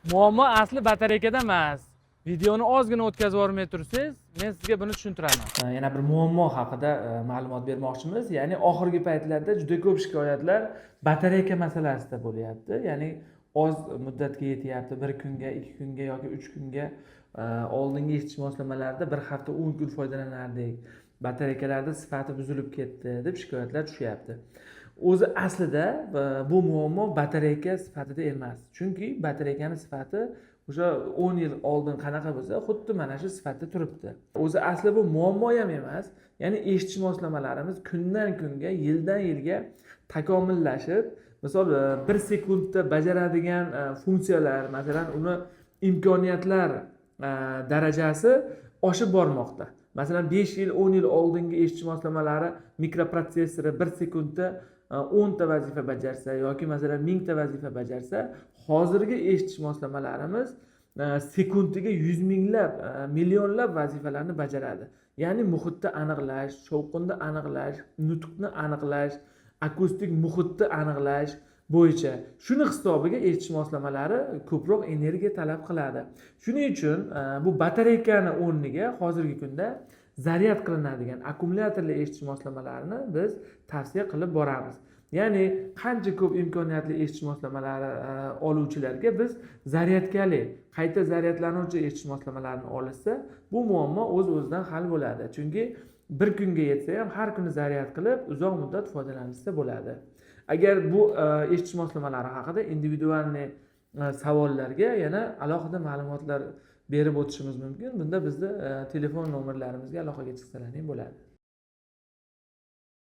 Muammo asli batareykada emas. Videoni ozgina o'tkazib yubormay tursangiz, men sizga buni tushuntiraman. Yana bir muammo haqida ma'lumot bermoqchimiz. Ya'ni oxirgi paytlarda juda ko'p shikoyatlar batareyka masalasida bo'lyapti. Ya'ni oz muddatga yetyapti, 1 kunga, 2 kunga yoki 3 kunga. Oldingi eshitish moslamalarida bir hafta 10 kun foydalanardik. Batareykalarda sifati buzilib ketdi deb shikoyatlar tushyapti. O'zi aslida bu muammo batareyka sifatida emas. Chunki batareykani sifati o'sha 10 yil oldin qanaqa bo'lsa, xuddi mana shu sifatda turibdi. O'zi asli bu muammo ham emas. Ya'ni eshitish moslamalarimiz kundan kunga, yildan yilga takomillashib, misol 1 sekundda bajaradigan funksiyalar, masalan, uni imkoniyatlar darajasi oshib bormoqda. Masalan, 5 yil, 10 yil oldingi eshitish moslamalari mikroprotsessori 1 sekundda 10 ta vazifa bajarsa yoki masalan 1000 ta vazifa bajarsa, hozirgi eshitish moslamalarimiz sekundiga 100 minglab, millionlab vazifalarni bajaradi. Ya'ni muhitni aniqlash, shovqinni aniqlash, nutqni aniqlash, akustik muhitni aniqlash bo'yicha shuni hisobiga eshitish moslamalari ko'proq energiya talab qiladi. Shuning uchun bu batareykani o'rniga hozirgi kunda zaryad qilinadigan akkumulyatorli eshitish moslamalarini biz tavsiya qilib boramiz. Ya'ni qancha ko'p imkoniyatli eshitish moslamalari oluvchilarga biz zaryadkali, qayta zaryadlanuvchi eshitish moslamalarini olishsa, bu muammo o'z-o'zidan hal bo'ladi. Chunki bir kunga yetsa ham har kuni zaryad qilib uzoq muddat foydalanishsa bo'ladi. Agar bu eshitish moslamalari haqida individualniy savollarga yana alohida ma'lumotlar berib o'tishimiz mumkin. Bunda bizni telefon nomerlarimizga aloqaga chiqsalaring bo'ladi.